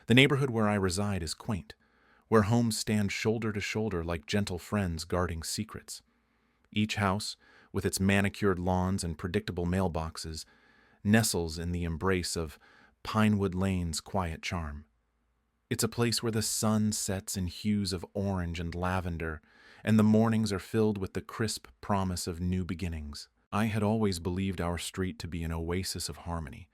The neighborhood where I reside is quaint, where homes stand shoulder to shoulder like gentle friends guarding secrets. Each house, with its manicured lawns and predictable mailboxes, nestles in the embrace of Pinewood Lane's quiet charm. It's a place where the sun sets in hues of orange and lavender, and the mornings are filled with the crisp promise of new beginnings. I had always believed our street to be an oasis of harmony,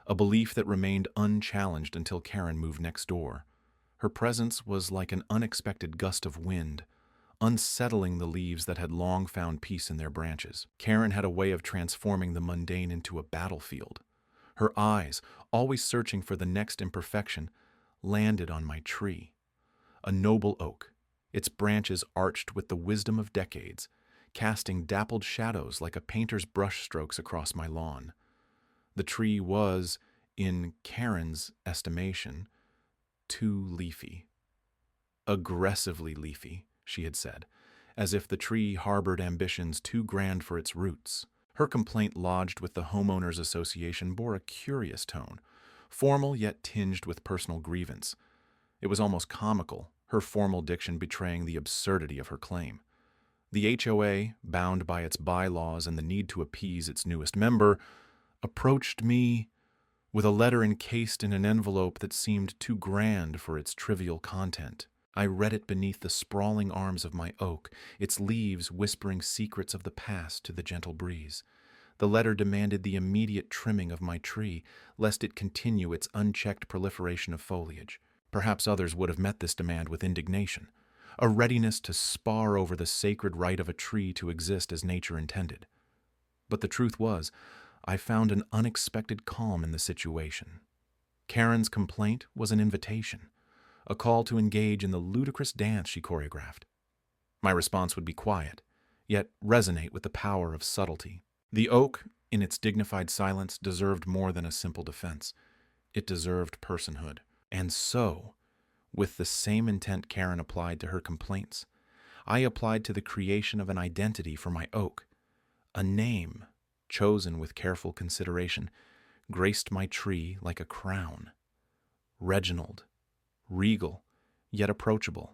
a belief that remained unchallenged until Karen moved next door. Her presence was like an unexpected gust of wind, unsettling the leaves that had long found peace in their branches. Karen had a way of transforming the mundane into a battlefield. Her eyes, always searching for the next imperfection, landed on my tree, a noble oak, its branches arched with the wisdom of decades, casting dappled shadows like a painter's brushstrokes across my lawn. The tree was, in Karen's estimation, too leafy. Aggressively leafy, she had said, as if the tree harbored ambitions too grand for its roots. Her complaint lodged with the Homeowners Association bore a curious tone, formal yet tinged with personal grievance. It was almost comical, her formal diction betraying the absurdity of her claim. The HOA, bound by its bylaws and the need to appease its newest member, approached me with a letter encased in an envelope that seemed too grand for its trivial content. I read it beneath the sprawling arms of my oak, its leaves whispering secrets of the past to the gentle breeze. The letter demanded the immediate trimming of my tree, lest it continue its unchecked proliferation of foliage. Perhaps others would have met this demand with indignation, a readiness to spar over the sacred right of a tree to exist as nature intended. But the truth was, I found an unexpected calm in the situation. Karen's complaint was an invitation, a call to engage in the ludicrous dance she choreographed. My response would be quiet, yet resonate with the power of subtlety. The oak, in its dignified silence, deserved more than a simple defense. It deserved personhood. And so, with the same intent Karen applied to her complaints, I applied to the creation of an identity for my oak. A name, chosen with careful consideration, graced my tree like a crown. Reginald, regal, yet approachable.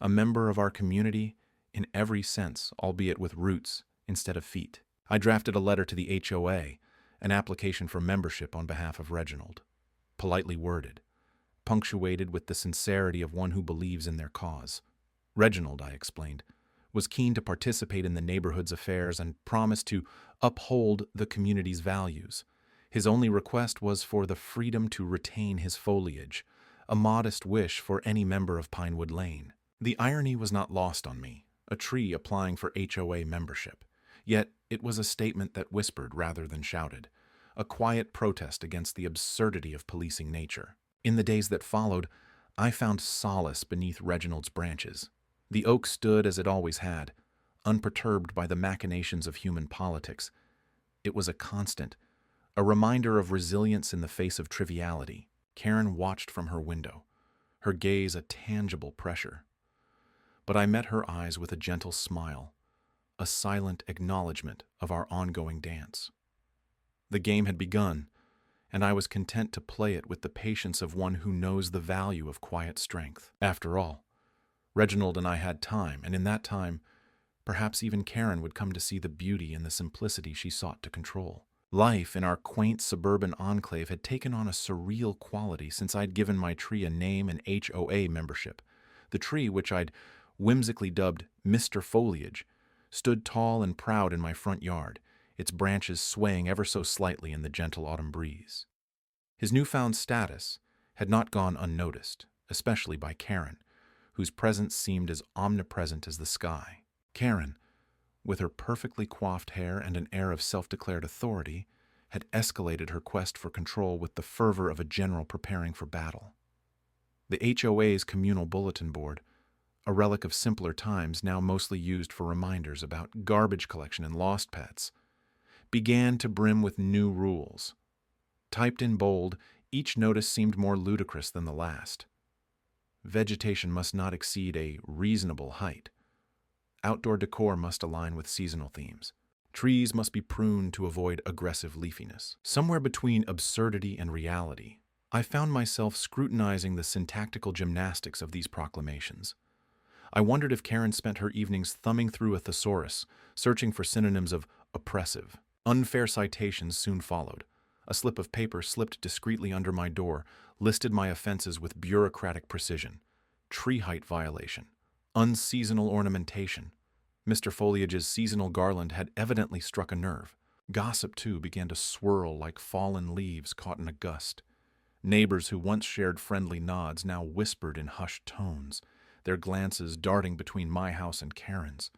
A member of our community in every sense, albeit with roots instead of feet. I drafted a letter to the HOA, an application for membership on behalf of Reginald. Politely worded, punctuated with the sincerity of one who believes in their cause. Reginald, I explained, was keen to participate in the neighborhood's affairs and promised to uphold the community's values. His only request was for the freedom to retain his foliage, a modest wish for any member of Pinewood Lane. The irony was not lost on me, a tree applying for HOA membership. Yet it was a statement that whispered rather than shouted, a quiet protest against the absurdity of policing nature. In the days that followed, I found solace beneath Reginald's branches. The oak stood as it always had, unperturbed by the machinations of human politics. It was a constant, a reminder of resilience in the face of triviality. Karen watched from her window, her gaze a tangible pressure. But I met her eyes with a gentle smile, a silent acknowledgement of our ongoing dance. The game had begun, and I was content to play it with the patience of one who knows the value of quiet strength. After all, Reginald and I had time, and in that time, perhaps even Karen would come to see the beauty in the simplicity she sought to control. Life in our quaint suburban enclave had taken on a surreal quality since I'd given my tree a name and HOA membership. The tree, which I'd whimsically dubbed Mr. Foliage, stood tall and proud in my front yard, its branches swaying ever so slightly in the gentle autumn breeze. His newfound status had not gone unnoticed, especially by Karen, whose presence seemed as omnipresent as the sky. Karen, with her perfectly coiffed hair and an air of self-declared authority, had escalated her quest for control with the fervor of a general preparing for battle. The HOA's communal bulletin board, a relic of simpler times now mostly used for reminders about garbage collection and lost pets, began to brim with new rules. Typed in bold, each notice seemed more ludicrous than the last. Vegetation must not exceed a reasonable height. Outdoor decor must align with seasonal themes. Trees must be pruned to avoid aggressive leafiness. Somewhere between absurdity and reality, I found myself scrutinizing the syntactical gymnastics of these proclamations. I wondered if Karen spent her evenings thumbing through a thesaurus, searching for synonyms of oppressive. Unfair citations soon followed. A slip of paper slipped discreetly under my door, listed my offenses with bureaucratic precision. Tree height violation. Unseasonal ornamentation. Mr. Foliage's seasonal garland had evidently struck a nerve. Gossip, too, began to swirl like fallen leaves caught in a gust. Neighbors who once shared friendly nods now whispered in hushed tones, their glances darting between my house and Karen's.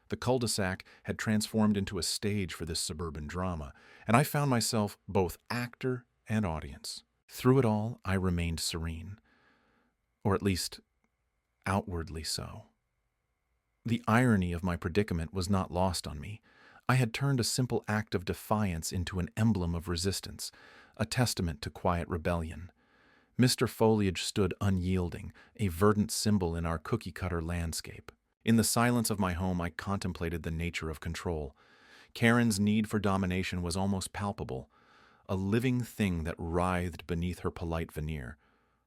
The cul-de-sac had transformed into a stage for this suburban drama, and I found myself both actor and audience. Through it all, I remained serene, or at least outwardly so. The irony of my predicament was not lost on me. I had turned a simple act of defiance into an emblem of resistance, a testament to quiet rebellion. Mr. Foliage stood unyielding, a verdant symbol in our cookie-cutter landscape. In the silence of my home, I contemplated the nature of control. Karen's need for domination was almost palpable, a living thing that writhed beneath her polite veneer.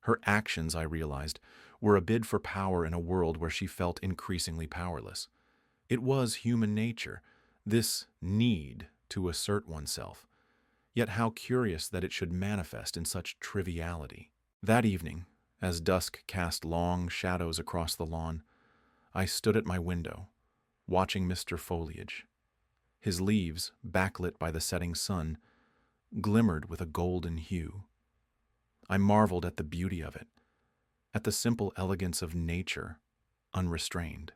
Her actions, I realized, were a bid for power in a world where she felt increasingly powerless. It was human nature, this need to assert oneself. Yet how curious that it should manifest in such triviality. That evening, as dusk cast long shadows across the lawn, I stood at my window, watching Mr. Foliage. His leaves, backlit by the setting sun, glimmered with a golden hue. I marveled at the beauty of it, at the simple elegance of nature, unrestrained.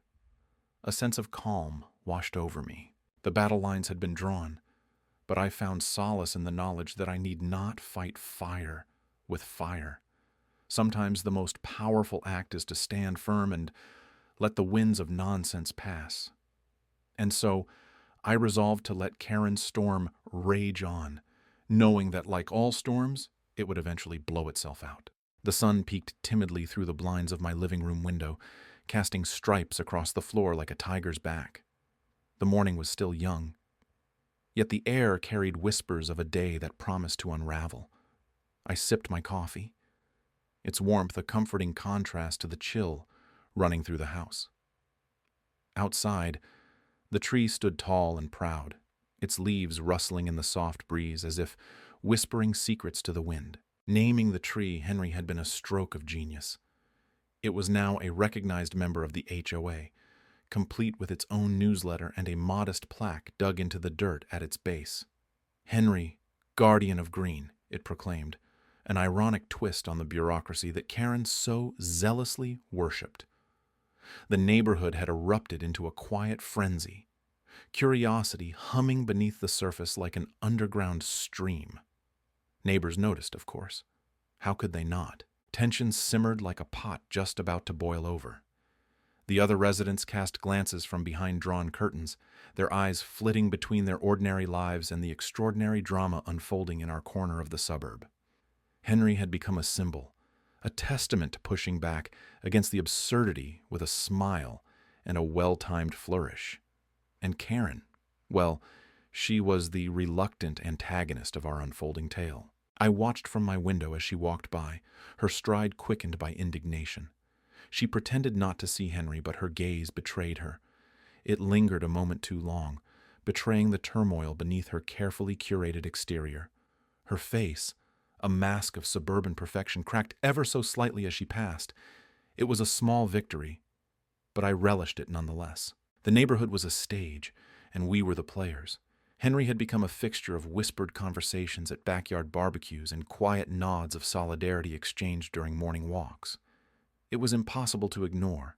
A sense of calm washed over me. The battle lines had been drawn, but I found solace in the knowledge that I need not fight fire with fire. Sometimes the most powerful act is to stand firm and let the winds of nonsense pass. And so, I resolved to let Karen's storm rage on, knowing that, like all storms, it would eventually blow itself out. The sun peeked timidly through the blinds of my living room window, casting stripes across the floor like a tiger's back. The morning was still young, yet the air carried whispers of a day that promised to unravel. I sipped my coffee, its warmth a comforting contrast to the chill running through the house. Outside, the tree stood tall and proud, its leaves rustling in the soft breeze as if whispering secrets to the wind. Naming the tree, Henry had been a stroke of genius. It was now a recognized member of the HOA, complete with its own newsletter and a modest plaque dug into the dirt at its base. Henry, guardian of green, it proclaimed, an ironic twist on the bureaucracy that Karen so zealously worshipped. The neighborhood had erupted into a quiet frenzy, curiosity humming beneath the surface like an underground stream. Neighbors noticed, of course. How could they not? Tension simmered like a pot just about to boil over. The other residents cast glances from behind drawn curtains, their eyes flitting between their ordinary lives and the extraordinary drama unfolding in our corner of the suburb. Henry had become a symbol, a testament to pushing back against the absurdity with a smile and a well-timed flourish. And Karen, well, she was the reluctant antagonist of our unfolding tale. I watched from my window as she walked by, her stride quickened by indignation. She pretended not to see Henry, but her gaze betrayed her. It lingered a moment too long, betraying the turmoil beneath her carefully curated exterior. Her face, a mask of suburban perfection, cracked ever so slightly as she passed. It was a small victory, but I relished it nonetheless. The neighborhood was a stage, and we were the players. Henry had become a fixture of whispered conversations at backyard barbecues and quiet nods of solidarity exchanged during morning walks. It was impossible to ignore.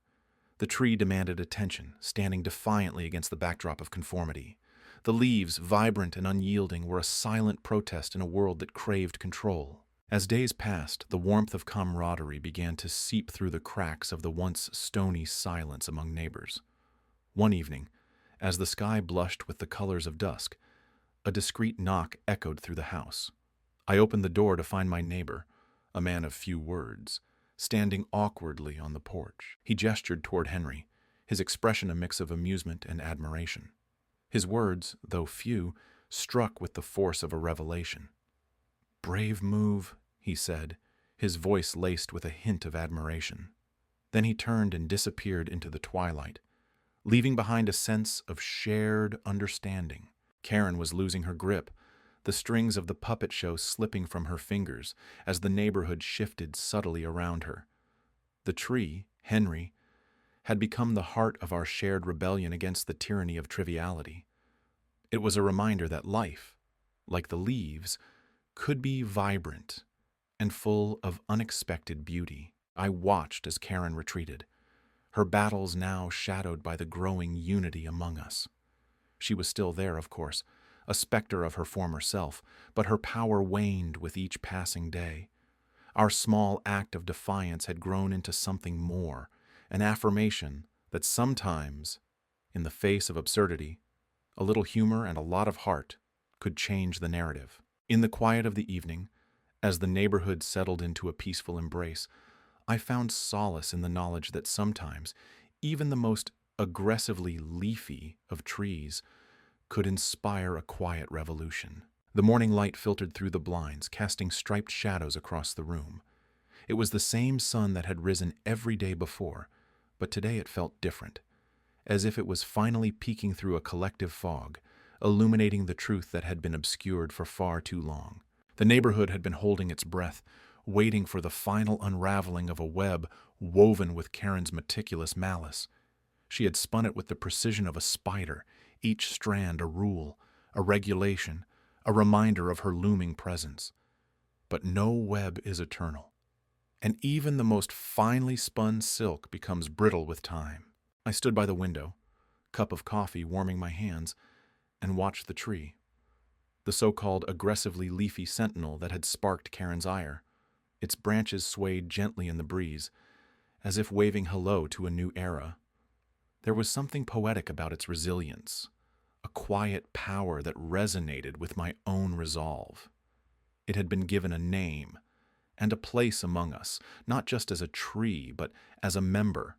The tree demanded attention, standing defiantly against the backdrop of conformity. The leaves, vibrant and unyielding, were a silent protest in a world that craved control. As days passed, the warmth of camaraderie began to seep through the cracks of the once stony silence among neighbors. One evening, as the sky blushed with the colors of dusk, a discreet knock echoed through the house. I opened the door to find my neighbor, a man of few words, standing awkwardly on the porch. He gestured toward Henry, his expression a mix of amusement and admiration. His words, though few, struck with the force of a revelation. "Brave move, he said, his voice laced with a hint of admiration. Then he turned and disappeared into the twilight, leaving behind a sense of shared understanding. Karen was losing her grip, the strings of the puppet show slipping from her fingers as the neighborhood shifted subtly around her. The tree, Henry, had become the heart of our shared rebellion against the tyranny of triviality. It was a reminder that life, like the leaves, could be vibrant and full of unexpected beauty. I watched as Karen retreated, her battles now shadowed by the growing unity among us. She was still there, of course, a specter of her former self, but her power waned with each passing day. Our small act of defiance had grown into something more, an affirmation that sometimes, in the face of absurdity, a little humor and a lot of heart could change the narrative. In the quiet of the evening, as the neighborhood settled into a peaceful embrace, I found solace in the knowledge that sometimes even the most aggressively leafy of trees could inspire a quiet revolution. The morning light filtered through the blinds, casting striped shadows across the room. It was the same sun that had risen every day before, but today it felt different, as if it was finally peeking through a collective fog, illuminating the truth that had been obscured for far too long. The neighborhood had been holding its breath, waiting for the final unraveling of a web woven with Karen's meticulous malice. She had spun it with the precision of a spider, each strand a rule, a regulation, a reminder of her looming presence. But no web is eternal, and even the most finely spun silk becomes brittle with time. I stood by the window, cup of coffee warming my hands, and watched the tree, the so-called aggressively leafy sentinel that had sparked Karen's ire. Its branches swayed gently in the breeze, as if waving hello to a new era. There was something poetic about its resilience, a quiet power that resonated with my own resolve. It had been given a name and a place among us, not just as a tree, but as a member,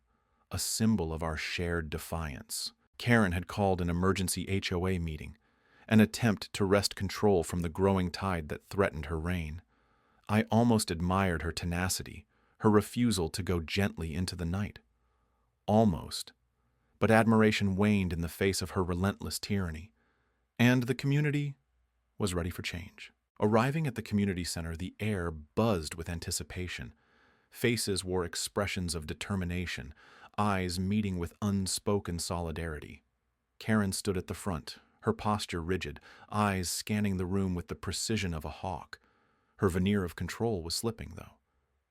a symbol of our shared defiance. Karen had called an emergency HOA meeting, an attempt to wrest control from the growing tide that threatened her reign. I almost admired her tenacity, her refusal to go gently into the night. Almost. But admiration waned in the face of her relentless tyranny, and the community was ready for change. Arriving at the community center, the air buzzed with anticipation. Faces wore expressions of determination, eyes meeting with unspoken solidarity. Karen stood at the front, her posture rigid, eyes scanning the room with the precision of a hawk. Her veneer of control was slipping, though.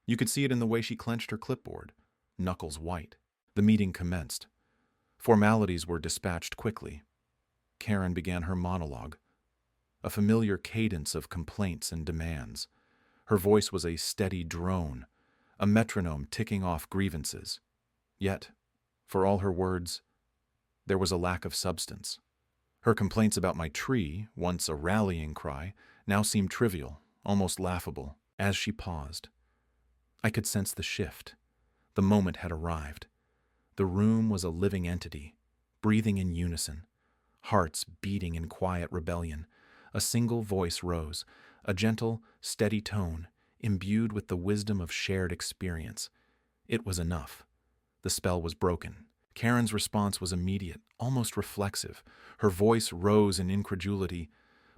You could see it in the way she clenched her clipboard, knuckles white. The meeting commenced. Formalities were dispatched quickly. Karen began her monologue, a familiar cadence of complaints and demands. Her voice was a steady drone, a metronome ticking off grievances. Yet, for all her words, there was a lack of substance. Her complaints about my tree, once a rallying cry, now seemed trivial, almost laughable. As she paused, I could sense the shift. The moment had arrived. The room was a living entity, breathing in unison, hearts beating in quiet rebellion. A single voice rose, a gentle, steady tone, imbued with the wisdom of shared experience. It was enough. The spell was broken. Karen's response was immediate, almost reflexive. Her voice rose in incredulity,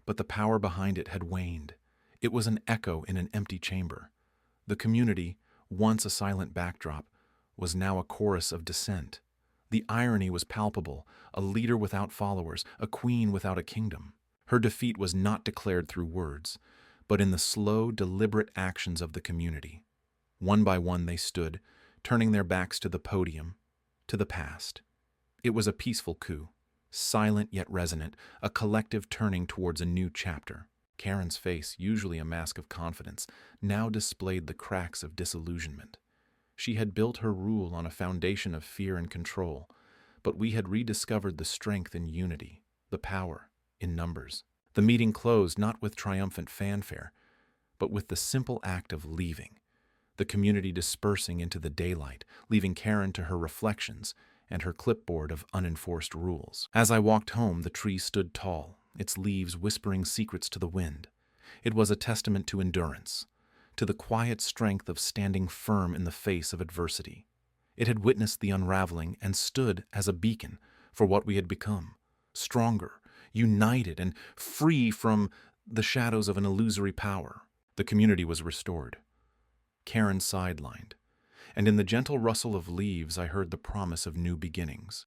but the power behind it had waned. It was an echo in an empty chamber. The community, once a silent backdrop, was now a chorus of dissent. The irony was palpable, a leader without followers, a queen without a kingdom. Her defeat was not declared through words, but in the slow, deliberate actions of the community. One by one they stood, turning their backs to the podium, to the past. It was a peaceful coup, silent yet resonant, a collective turning towards a new chapter. Karen's face, usually a mask of confidence, now displayed the cracks of disillusionment. She had built her rule on a foundation of fear and control, but we had rediscovered the strength in unity, the power in numbers. The meeting closed not with triumphant fanfare, but with the simple act of leaving, the community dispersing into the daylight, leaving Karen to her reflections and her clipboard of unenforced rules. As I walked home, the tree stood tall, its leaves whispering secrets to the wind. It was a testament to endurance, to the quiet strength of standing firm in the face of adversity. It had witnessed the unraveling and stood as a beacon for what we had become, stronger, united, and free from the shadows of an illusory power. The community was restored. Karen sidelined, and in the gentle rustle of leaves I heard the promise of new beginnings.